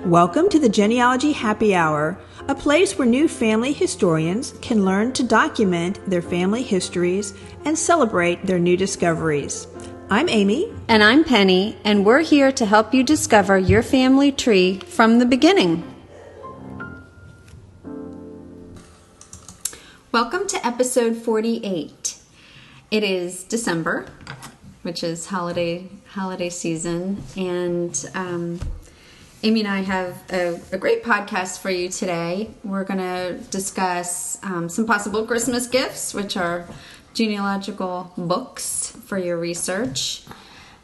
Welcome to the Genealogy Happy Hour, a place where new family historians can learn to document their family histories and celebrate their new discoveries. I'm Amy. And I'm Penny, and we're here to help you discover your family tree from the beginning. Welcome to episode 48. It is December, which is holiday season, and Amy and I have a great podcast for you today. We're going to discuss some possible Christmas gifts, which are genealogical books for your research,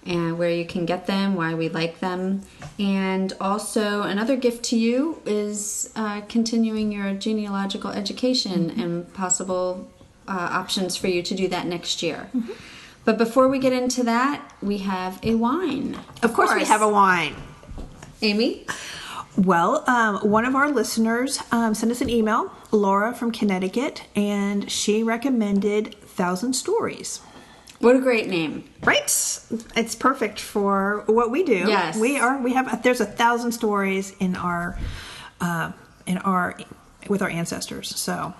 and where you can get them, why we like them. And also another gift to you is continuing your genealogical education and possible options for you to do that next year. Mm-hmm. But before we get into that, we have a wine. Of course we have a wine. Amy? Well, one of our listeners sent us an email, Laura from Connecticut, and she recommended 1,000 Stories. What a great name. Right? It's perfect for what we do. Yes. There's 1,000 stories with our ancestors. So,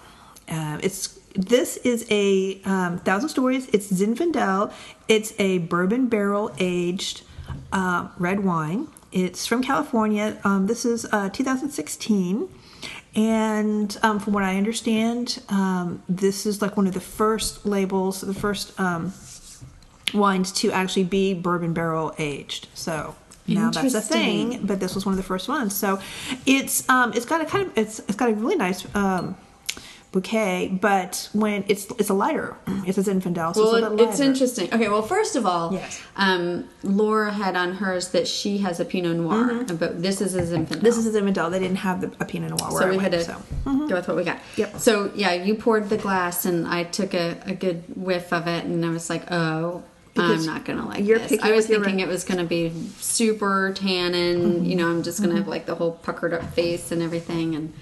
this is a 1,000 Stories. It's Zinfandel. It's a bourbon barrel aged red wine. It's from California. This is 2016. And from what I understand, this is like one of the first labels, the first wines to actually be bourbon barrel aged. So now that's a thing, but this was one of the first ones. So it's got a really nice bouquet, but when it's a lighter, it's a Zinfandel, so well, it's a little lighter. It's interesting. Okay, well, first of all, yes. Laura had on hers that she has a Pinot Noir, but this is a Zinfandel. This is a Zinfandel. They didn't have a Pinot Noir where so we I had went, to go with what we got. Yep. So, yeah, you poured the glass, and I took a good whiff of it, and I was like, I'm not going to like this. I was thinking it was going to be super tannin. Mm-hmm. I'm just going to have like the whole puckered up face and everything, and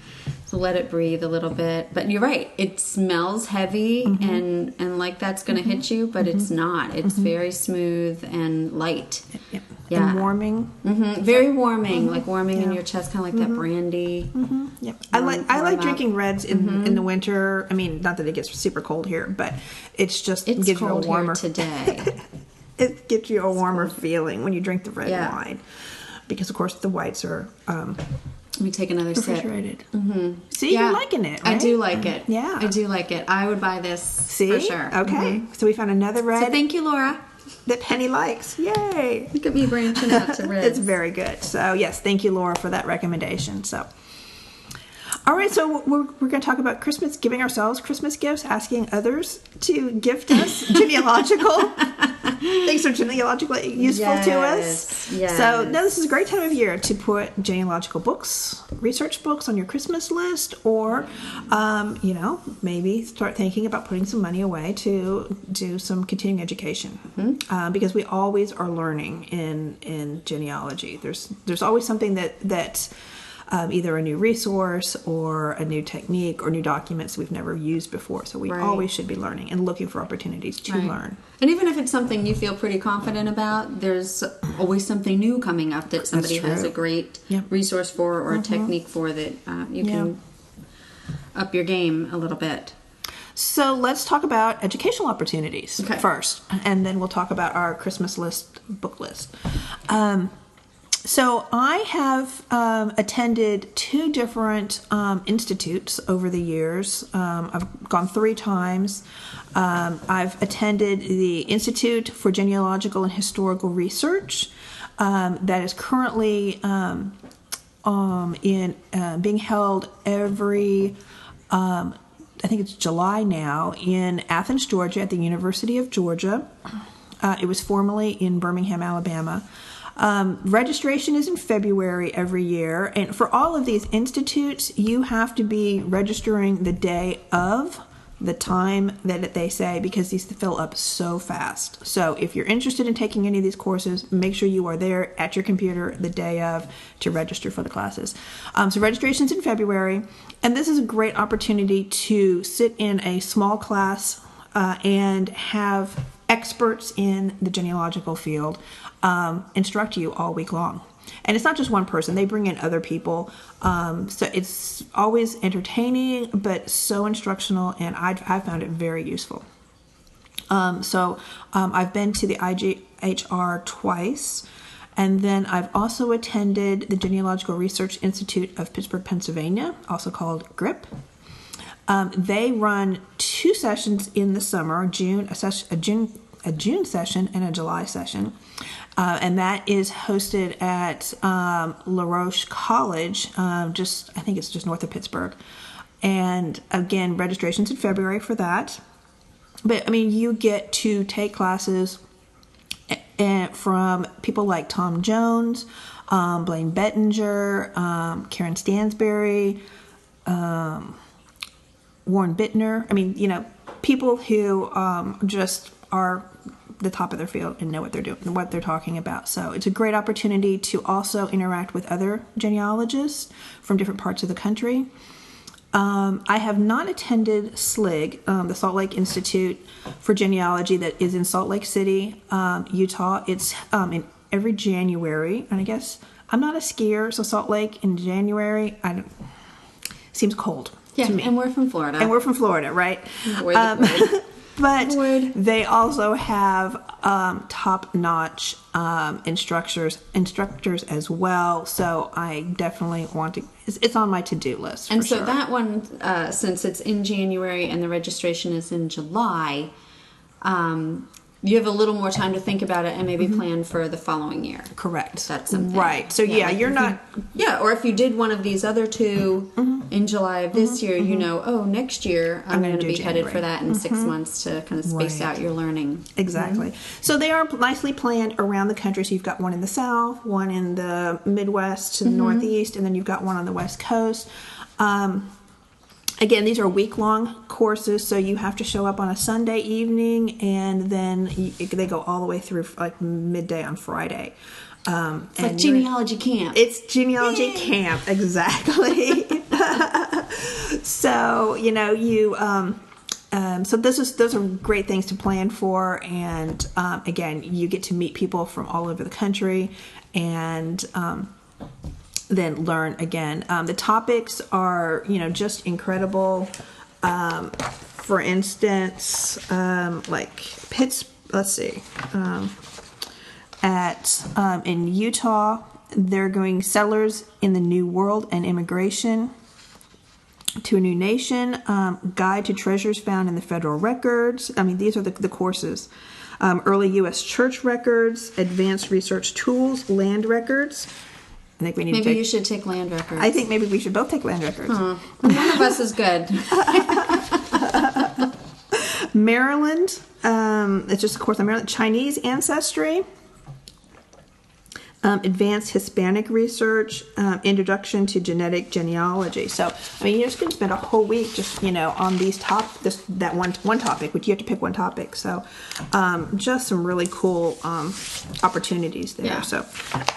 so let it breathe a little bit. But you're right. It smells heavy, and like that's going to hit you, but it's not. It's very smooth and light. Yep. Yeah. And warming. Very warming, like warming in your chest, kind of like that brandy. Yep. I like drinking reds in the winter. I mean, not that it gets super cold here, but it's gives you a warmer today. It gives you a warmer feeling when you drink the red wine, because of course the whites are Let me take another refrigerated. Sip. See, you're liking it, right? I do like it. Yeah. I do like it. I would buy this for sure. Okay. So we found another red. So thank you, Laura. That Penny likes. Yay. Look at me branching out to red. It's very good. So, yes, thank you, Laura, for that recommendation. So, all right, so we're going to talk about Christmas, giving ourselves Christmas gifts, asking others to gift us genealogical things are genealogically useful to us. Yes. So now this is a great time of year to put genealogical books, research books on your Christmas list, or, maybe start thinking about putting some money away to do some continuing education. Because we always are learning in genealogy. There's always something that's either a new resource or a new technique or new documents we've never used before. So we always should be learning and looking for opportunities to learn. And even if it's something you feel pretty confident about, there's always something new coming up that somebody has a great resource for or a technique for that you can up your game a little bit. So let's talk about educational opportunities first, and then we'll talk about our Christmas book list. So I have attended 2 different institutes over the years. I've gone 3 times. I've attended the Institute for Genealogical and Historical Research that is currently being held every, I think it's July now, in Athens, Georgia, at the University of Georgia. It was formerly in Birmingham, Alabama. Registration is in February every year, and for all of these institutes, you have to be registering the day of the time that they say, because these fill up so fast. So if you're interested in taking any of these courses, make sure you are there at your computer the day of to register for the classes. So registration's in February, and this is a great opportunity to sit in a small class and have experts in the genealogical field instruct you all week long. And it's not just one person; they bring in other people. So it's always entertaining, but so instructional, and I found it very useful. I've been to the IGHR twice, and then I've also attended the Genealogical Research Institute of Pittsburgh, Pennsylvania, also called GRIP. They run 2 sessions in the summer, a June session and a July session, and that is hosted at La Roche College, I think it's just north of Pittsburgh. And again, registration's in February for that. But I mean, you get to take classes from people like Tom Jones, Blaine Bettinger, Karen Stansberry, Warren Bittner. I mean, people who just are the top of their field and know what they're doing and what they're talking about. So it's a great opportunity to also interact with other genealogists from different parts of the country. I have not attended SLIG, the Salt Lake Institute for Genealogy, that is in Salt Lake City, Utah. It's in every January, and I guess I'm not a skier, so Salt Lake in January seems cold to me. And we're from Florida. Right? Avoid the cold. But they also have top-notch instructors as well. So I definitely want to. It's on my to-do list. And for so sure. that one, since it's in January and the registration is in July, you have a little more time to think about it and maybe plan for the following year. Correct. That's something. Right. So like you're not. Or if you did one of these other two in July of this year, next year I'm going to be headed for that in 6 months to kind of space out your learning. Exactly. So they are nicely planned around the country. So you've got one in the South, one in the Midwest to the Northeast, and then you've got one on the West Coast. Again, these are week-long courses, so you have to show up on a Sunday evening, and then they go all the way through like midday on Friday. It's like genealogy camp. It's genealogy camp, exactly. So so those are great things to plan for, and again, you get to meet people from all over the country, and then learn again. The topics are, just incredible. For instance, in Utah, they're going Settlers in the New World and Immigration to a New Nation, Guide to Treasures Found in the Federal Records. I mean, these are the courses. Early U.S. Church Records, Advanced Research Tools, Land Records. I think we need you should take land records. I think maybe we should both take land records. One of us is good. Maryland, it's just a course on Maryland. Chinese ancestry, advanced Hispanic research, introduction to genetic genealogy. So, I mean, you're just going to spend a whole week just, on these that one topic, which you have to pick one topic. So, just some really cool opportunities there. Yeah. So,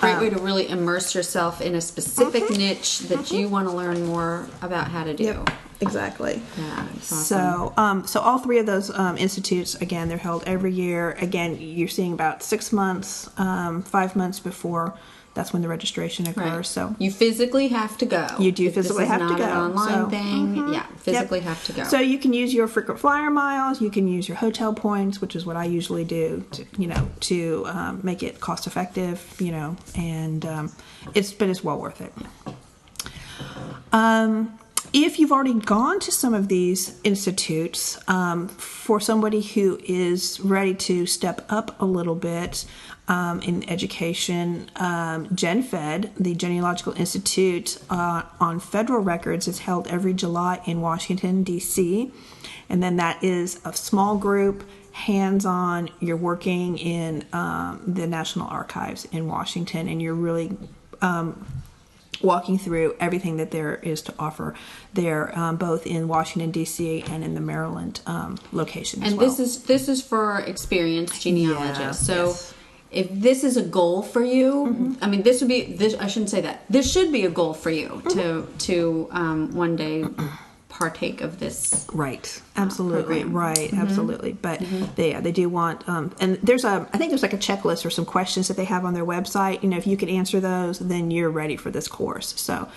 great way to really immerse yourself in a specific niche that you want to learn more about how to do. Yep. Exactly. Yeah, that's awesome. So all 3 of those institutes, again, they're held every year. Again, you're seeing about 6 months, 5 months before. That's when the registration occurs. Right. So you physically have to go. You do physically have to go. This is not an online thing. Yeah, physically have to go. So you can use your frequent flyer miles. You can use your hotel points, which is what I usually do. To make it cost effective. And it's well worth it. If you've already gone to some of these institutes, for somebody who is ready to step up a little bit in education, GenFed, the Genealogical Institute on Federal Records, is held every July in Washington, D.C. And then that is a small group, hands-on. You're working in the National Archives in Washington, and you're really walking through everything that there is to offer there, both in Washington, D.C. and in the Maryland location as well. And this is for experienced genealogists. Yeah, so yes. If this is a goal for you, I mean, I shouldn't say that. This should be a goal for you to one day partake of this. Right. Absolutely. program. Right. Absolutely. But they do want, and I think there's like a checklist or some questions that they have on their website. If you can answer those, then you're ready for this course. So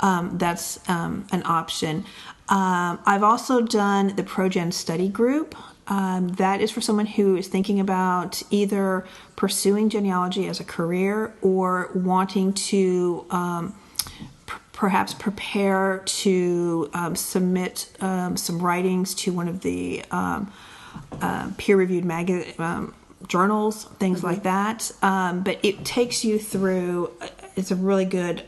that's an option. I've also done the ProGen study group. That is for someone who is thinking about either pursuing genealogy as a career or wanting to perhaps prepare to submit some writings to one of the peer-reviewed journals, things like that. But it takes you through, it's a really good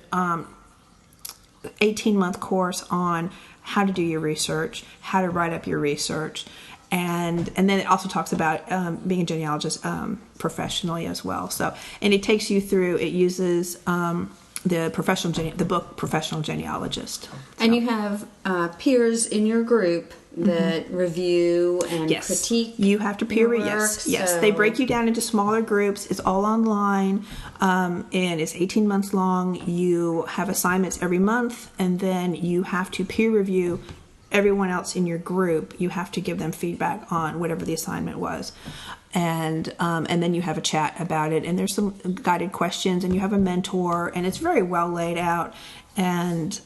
18-month course on how to do your research, how to write up your research, and then it also talks about being a genealogist professionally as well. So, and it takes you through. It uses the book Professional Genealogist. And you have peers in your group that review and critique. You have to peer your review. work, Yes. so- They break you down into smaller groups. It's all online, and it's 18 months long. You have assignments every month, and then you have to peer review everyone else in your group. You have to give them feedback on whatever the assignment was. And then you have a chat about it, and there's some guided questions, and you have a mentor, and it's very well laid out. And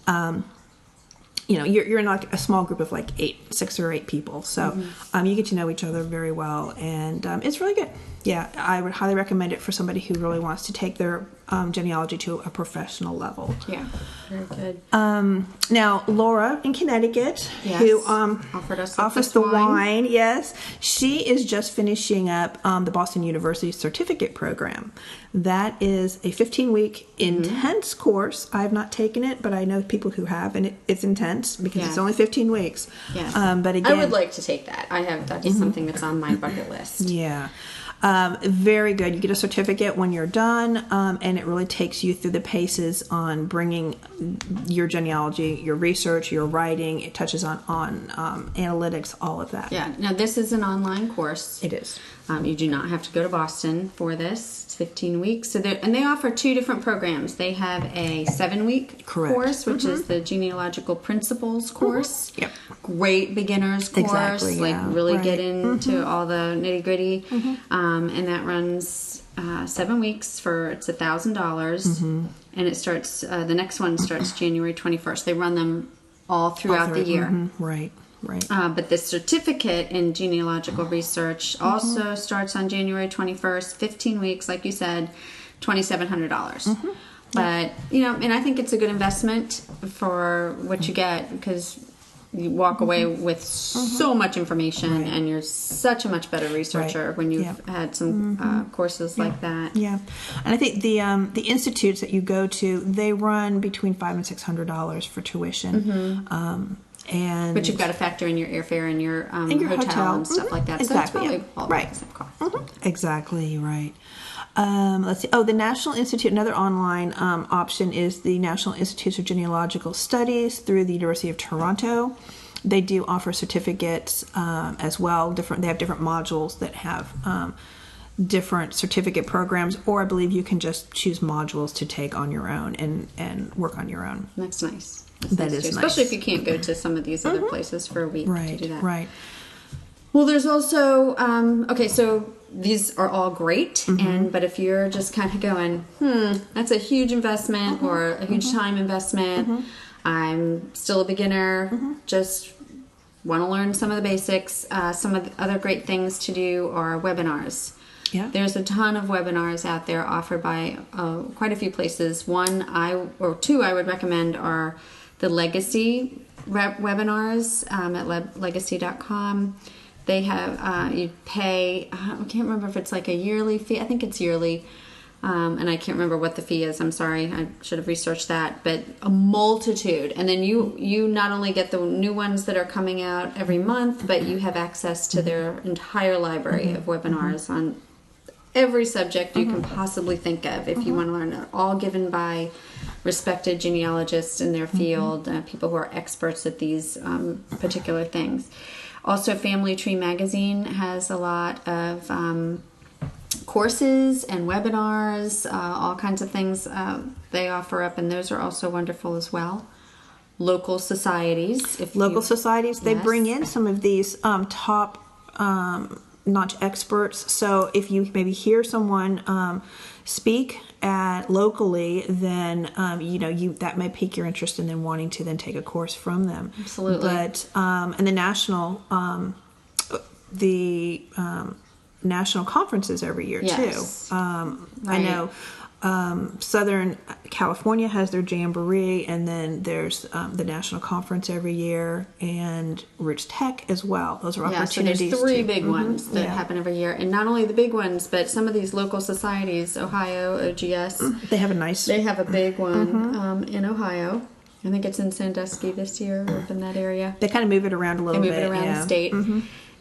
you're in like a small group of like 6 or 8 people, so you get to know each other very well, and it's really good. Yeah, I would highly recommend it for somebody who really wants to take their genealogy to a professional level. Yeah, very good. Now, Laura in Connecticut, Yes. who Offers offers the wine, yes, she is just finishing up the Boston University certificate program. That is a 15-week intense course. I have not taken it, but I know people who have, and it's intense because it's only 15 weeks. Yeah. But again, I would like to take that. That is something that's on my bucket list. Yeah. Very good. You get a certificate when you're done, and it really takes you through the paces on bringing your genealogy, your research, your writing. It touches on analytics, all of that. Yeah. Now, this is an online course. It is. You do not have to go to Boston for this. It's 15 weeks. And they offer 2 different programs. They have a 7-week Correct. course, which is the Genealogical Principles course. Yep. Great beginner's course. Exactly, yeah. Really Right. get into all the nitty gritty. And that runs 7 weeks it's $1,000. And it starts, the next one starts January 21st. They run them all throughout the year. Right. Right. But the certificate in genealogical research also starts on January 21st, 15 weeks, like you said, $2,700. But, and I think it's a good investment for what you get, because you walk away with so much information, and you're such a much better researcher when you've had some courses like that. Yeah, and I think the institutes that you go to, they run between $500 and $600 for tuition. But you've got to factor in your airfare and your hotel and stuff like that. Exactly. So it's probably all Right. the same cost. Exactly right. Let's see. Oh, the National Institute. Another online option is the National Institutes of Genealogical Studies through the University of Toronto. They do offer certificates as well. They have different modules that have different certificate programs, or I believe you can just choose modules to take on your own and work on your own. That's nice. That is nice. Especially if you can't go to some of these other places for a week to do that. Right. Well, there's also so these are all great, but if you're just kind of going, that's a huge investment or a huge time investment. I'm still a beginner, just want to learn some of the basics. Some of the other great things to do are webinars. Yeah. There's a ton of webinars out there offered by quite a few places. 2 I would recommend are the Legacy webinars at legacy.com. They have, you pay, I can't remember if it's like a yearly fee. I think it's yearly. And I can't remember what the fee is. I'm sorry. I should have researched that. But a multitude. And then you not only get the new ones that are coming out every month, but you have access to their entire library of webinars on every subject you can possibly think of if you want to learn it. All given by respected genealogists in their field, people who are experts at these particular things. Also, Family Tree Magazine has a lot of courses and webinars, all kinds of things they offer up, and those are also wonderful as well. local societies. Local societies, they Yes. bring in some of these top notch experts. So if you maybe hear someone speak locally, then that may pique your interest in then wanting to then take a course from them. Absolutely. But and the national conferences every year Yes. too. I Right. know Southern California has their jamboree, and then there's the national conference every year, and Roots Tech as well. Those are Yeah, so opportunities. there's 3 to- big ones that yeah. happen every year, and not only the big ones, but some of these local societies, Ohio, OGS, They have a nice. they have a big one in Ohio. I think it's in Sandusky this year, or up in that area. They kind of move it around a They little move bit. it around yeah. the state.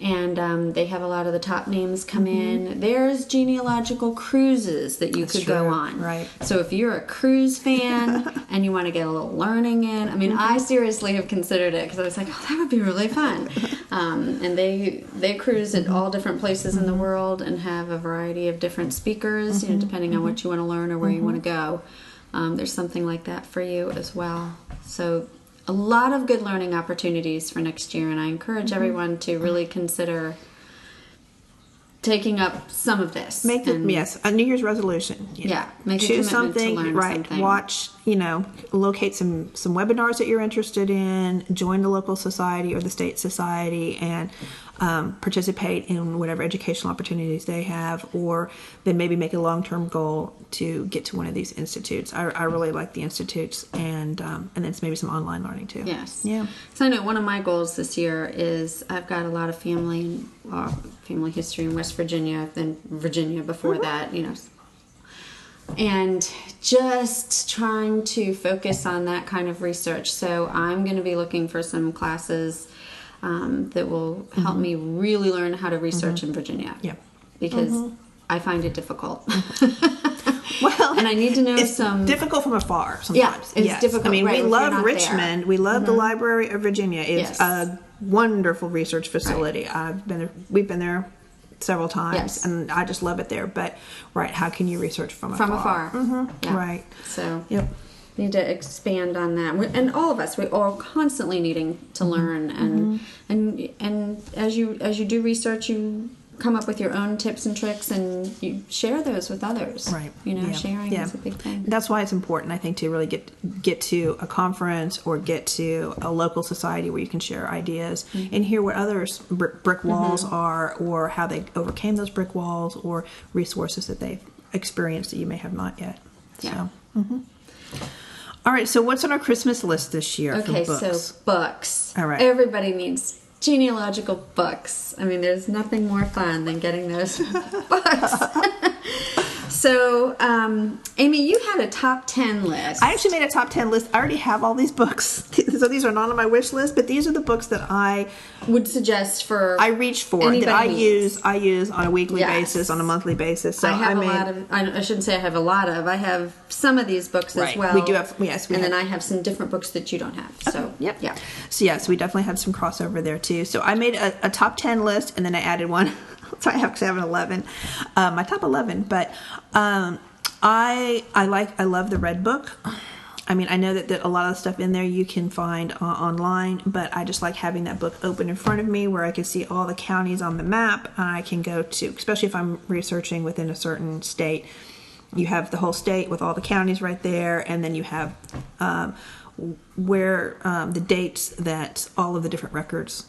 And they have a lot of the top names come in. There's genealogical cruises that you could go true, on. right. So if you're a cruise fan and you want to get a little learning in, I mean, I seriously have considered it because I was like, oh, that would be really fun. And they cruise at all different places in the world and have a variety of different speakers, depending on what you want to learn or where you want to go. There's something like that for you as well. So a lot of good learning opportunities for next year, and I encourage everyone to really consider taking up some of this. Make it, yes, a New Year's resolution. Yeah, make a choose commitment to something, learn right? something. Watch, locate some webinars that you're interested in. Join the local society or the state society, and participate in whatever educational opportunities they have, or then maybe make a long-term goal to get to one of these institutes. I really like the institutes, and then maybe some online learning too. Yes. Yeah. So I know one of my goals this year is I've got a lot of family history in West Virginia, then Virginia before that, and just trying to focus on that kind of research. So I'm going to be looking for some classes that will help me really learn how to research in Virginia. Yeah. Because I find it difficult. Well, and I need to know it's some difficult from afar sometimes. Yeah, it's yes. difficult, I mean, right, we if you're love not Richmond. We love the Library of Virginia. It's Yes. a wonderful research facility. We've been there several times, Yes. and I just love it there. But how can you research from from afar? afar. Yeah. Right. So Yep. need to expand on that, and all of us, we are constantly needing to learn, and as you do research, you come up with your own tips and tricks, and you share those with others. Right. Sharing is a big thing. That's why it's important, I think, to really get to a conference or get to a local society where you can share ideas and hear what others' brick walls are, or how they overcame those brick walls, or resources that they've experienced that you may have not yet. Yeah. So, All right. So what's on our Christmas list this year Okay, for books? so books. All right. Everybody needs genealogical books. I mean, there's nothing more fun than getting those books. So, Amy, you had a top 10 list. I actually made a top 10 list. I already have all these books. So these are not on my wish list, but these are the books that I would suggest for I reach for, anybody that I needs. use on a weekly Yes. basis, on a monthly basis. So I have made, a lot of, I shouldn't say I have a lot of, I have some of these books as Right. well. We do have, yes. We and have, then I have some different books that you don't have. So, Yep. yeah. So we definitely had some crossover there too. So I made a top 10 list, and then I added one. So I have an 11, my top 11. But I love the Red Book. I mean, I know that a lot of the stuff in there you can find online, but I just like having that book open in front of me where I can see all the counties on the map. I can go to, especially if I'm researching within a certain state, you have the whole state with all the counties right there, and then you have where the dates that all of the different records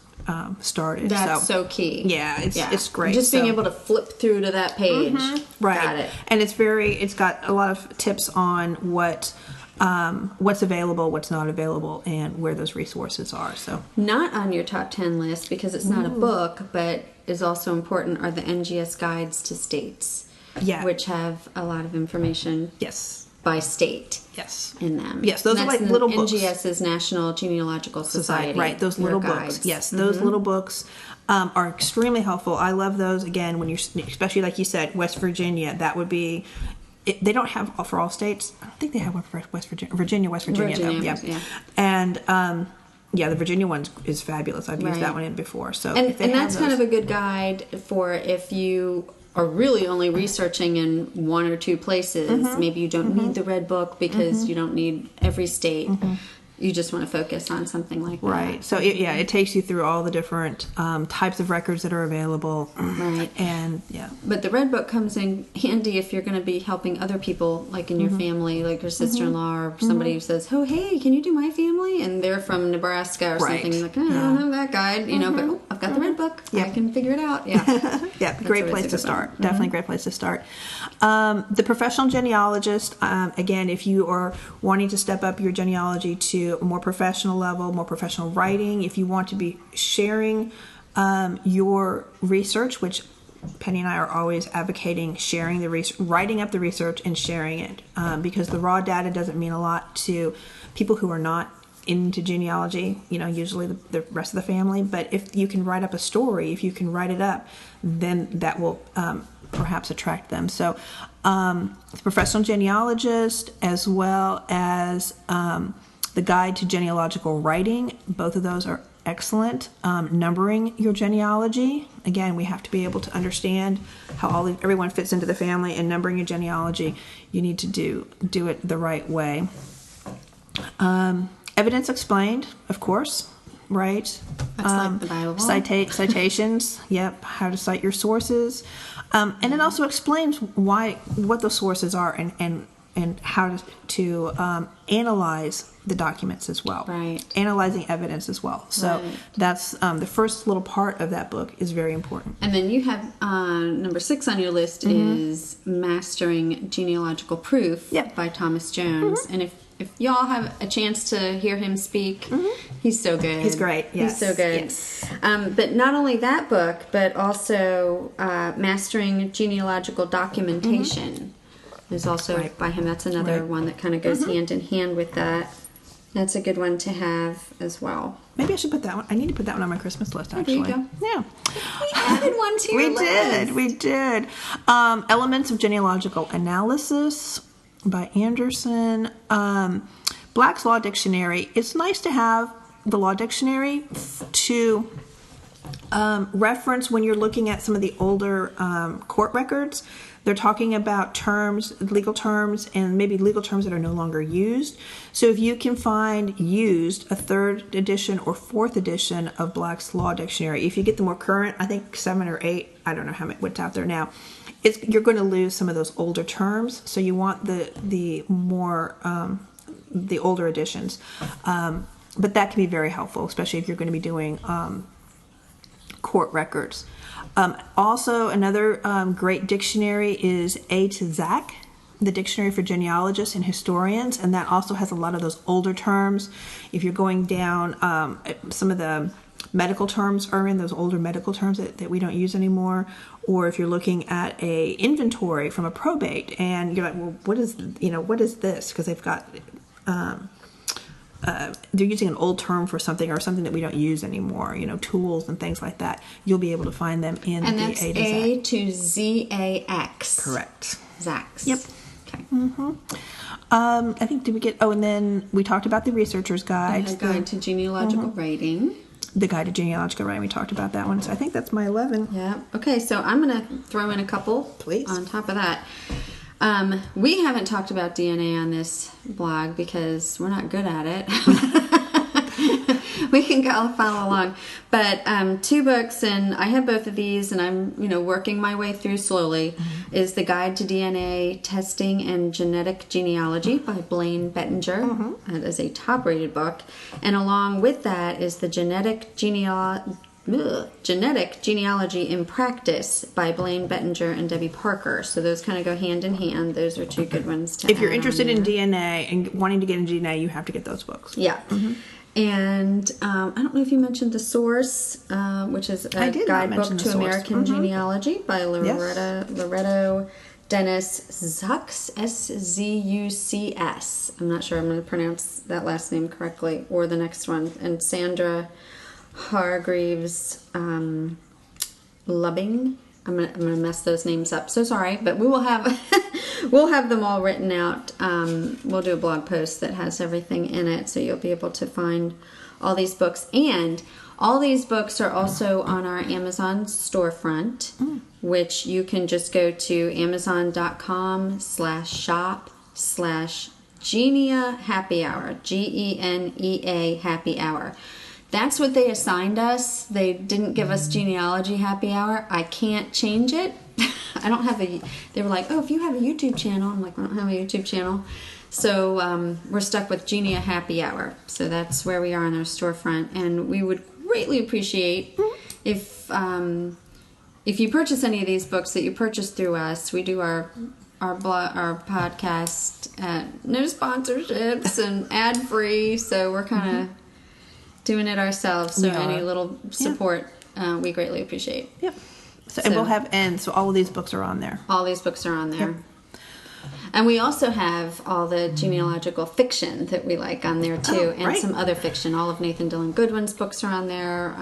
started. That's so key. Yeah, it's great. Just being able to flip through to that page. Right. Got it. And it's got a lot of tips on what's available, what's not available, and where those resources are. So Not on your top 10 list because it's not a book, but is also important are the NGS guides to states. Yeah. Which have a lot of information yes. by state Yes. in them. Yes, those And are that's like the little books. NGS is National Genealogical Society. Right, those their little guides. books. Yes, those little books are extremely helpful. I love those. Again, when you're, especially like you said, West Virginia, that would be. They don't have for all states. I don't think they have one for West Virginia. West Virginia, though. Yeah. And the Virginia one is fabulous. I've used Right. that one in before. So And that's kind of a good guide for if you are really only researching in one or two places. Maybe you don't need the Red Book because you don't need every state. you just want to focus on something like that. Right. So it takes you through all the different types of records that are available. Right. And But the Red Book comes in handy if you're going to be helping other people, like in your family, like your sister-in-law or somebody who says, "Oh, hey, can you do my family?" And they're from Nebraska or Right. something. Like, I don't know that guide, but I've got the Red Book. I can figure it out. Yeah. Yeah, great place to start. Definitely a great place to start. The professional genealogist, again, if you are wanting to step up your genealogy to a more professional level, more professional writing, if you want to be sharing your research, which Penny and I are always advocating sharing the research, writing up the research and sharing it, because the raw data doesn't mean a lot to people who are not into genealogy, usually the rest of the family. But if you can write up a story, if you can write it up, then that will perhaps attract them. So the professional genealogist, as well as the guide to genealogical writing, both of those are excellent. Numbering your genealogy, again, we have to be able to understand how everyone fits into the family, and numbering your genealogy, you need to do it the right way. Evidence explained, of course, right? That's like the Bible. Citations, yep, how to cite your sources. And it also explains what those sources are and how to analyze the documents as well. Right. Analyzing evidence as well. So that's the first little part of that book is very important. And then you have number 6 on your list is Mastering Genealogical Proof by Thomas Jones. And if y'all have a chance to hear him speak, he's so good. He's great. Yes. He's so good. Yes. But not only that book, but also Mastering Genealogical Documentation is also by him. That's another one that kind of goes hand in hand with that. That's a good one to have as well. Maybe I should put that one. I need to put that one on my Christmas list, actually. There you go. Yeah. We added one to your list. We did. Elements of Genealogical Analysis by Anderson. Black's Law Dictionary. It's nice to have the law dictionary to reference when you're looking at some of the older court records. They're talking about legal terms, and maybe legal terms that are no longer used. So if you can find used a 3rd edition or 4th edition of Black's Law Dictionary, if you get the more current, I think 7 or 8, I don't know what's out there now, you're going to lose some of those older terms. So you want the more the older editions, but that can be very helpful, especially if you're going to be doing court records. Also, another great dictionary is A to Zach, the Dictionary for Genealogists and Historians, and that also has a lot of those older terms. If you're going down, some of the medical terms are in those older medical terms that we don't use anymore. Or if you're looking at a inventory from a probate, and you're like, well, what is this? Because they've got they're using an old term for something or something that we don't use anymore, tools and things like that. You'll be able to find them in and the that's A to Z-A-X. Correct. Zax. Yep. Okay. I think, did we get, and then we talked about the Researcher's Guide. The Guide to Genealogical Writing. The Guide to Genealogical Writing, we talked about that one. So I think that's my 11. Yeah. Okay, so I'm going to throw in a couple Please. On top of that. We haven't talked about DNA on this blog because we're not good at it. We can go follow along. But 2 books, and I have both of these, and I'm working my way through slowly, is The Guide to DNA Testing and Genetic Genealogy by Blaine Bettinger. That is a top-rated book. And along with that is the Genetic Genealogy in Practice by Blaine Bettinger and Debbie Parker. So those kind of go hand in hand. Those are 2 good ones to If you're add interested on in there. DNA and wanting to get into DNA, you have to get those books. Yeah. And I don't know if you mentioned The Source, which is a guidebook to American genealogy by Loretto Dennis Zucks, S-Z-U-C-S. I'm not sure I'm going to pronounce that last name correctly, or the next one. And Sandra Hargreaves Lubbing. I'm gonna mess those names up. So sorry, but we will have we'll have them all written out. We'll do a blog post that has everything in it, so you'll be able to find all these books. And all these books are also on our Amazon storefront, which you can just go to amazon.com/shop/ Genia Happy Hour, Genea Happy Hour. That's what they assigned us. They didn't give us Genealogy Happy Hour. I can't change it. I don't have a. They were like, oh, if you have a YouTube channel. I'm like, I don't have a YouTube channel. So we're stuck with Genia Happy Hour. So that's where we are on our storefront, and we would greatly appreciate if you purchase any of these books that you purchase through us. We do our podcast at no sponsorships and ad free, so we're kind of doing it ourselves. So any little support, we greatly appreciate. Yep. So and we'll have so all of these books are on there. All these books are on there. Yep. And we also have all the genealogical fiction that we like on there too, and some other fiction. All of Nathan Dillon Goodwin's books are on there.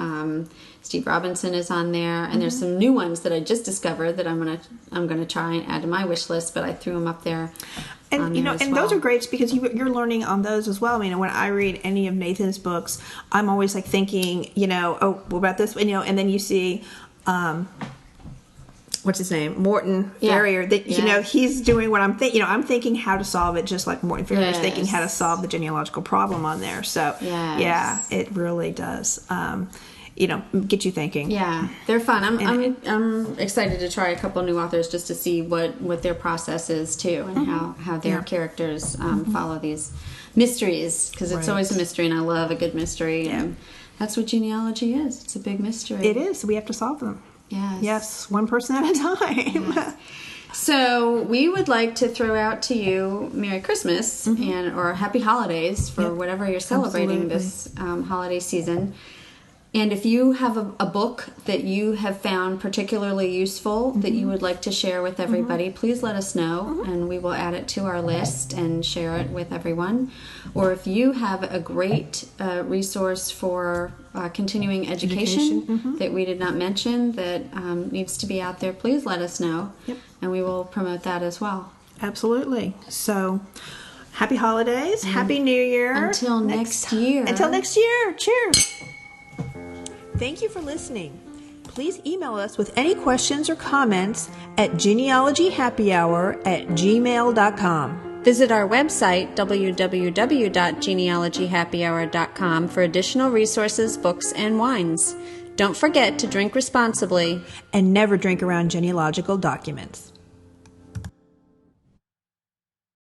Steve Robinson is on there, and there's some new ones that I just discovered that I'm gonna try and add to my wish list. But I threw them up there. And those are great because you're learning on those as well. I mean, when I read any of Nathan's books, I'm always like thinking, oh, what about this? And then you see. What's his name? Morton Ferrier. That he's doing what I'm thinking. I'm thinking how to solve it, just like Morton Ferrier is thinking how to solve the genealogical problem on there. So it really does. Get you thinking. Yeah, they're fun. I'm excited to try a couple new authors just to see what their process is too, and how their characters follow these mysteries, because it's always a mystery, and I love a good mystery. And that's what genealogy is. It's a big mystery. It is. So we have to solve them. Yes, one person at a time. Yes. So we would like to throw out to you Merry Christmas or Happy Holidays for whatever you're celebrating this holiday season. And if you have a book that you have found particularly useful that you would like to share with everybody, please let us know, and we will add it to our list and share it with everyone. Or if you have a great resource for continuing education that we did not mention that needs to be out there, please let us know, and we will promote that as well. Absolutely. So, happy holidays, happy New Year. Until next year. Until next year. Cheers. Thank you for listening. Please email us with any questions or comments at genealogyhappyhour@gmail.com. Visit our website, www.genealogyhappyhour.com, for additional resources, books, and wines. Don't forget to drink responsibly. And never drink around genealogical documents.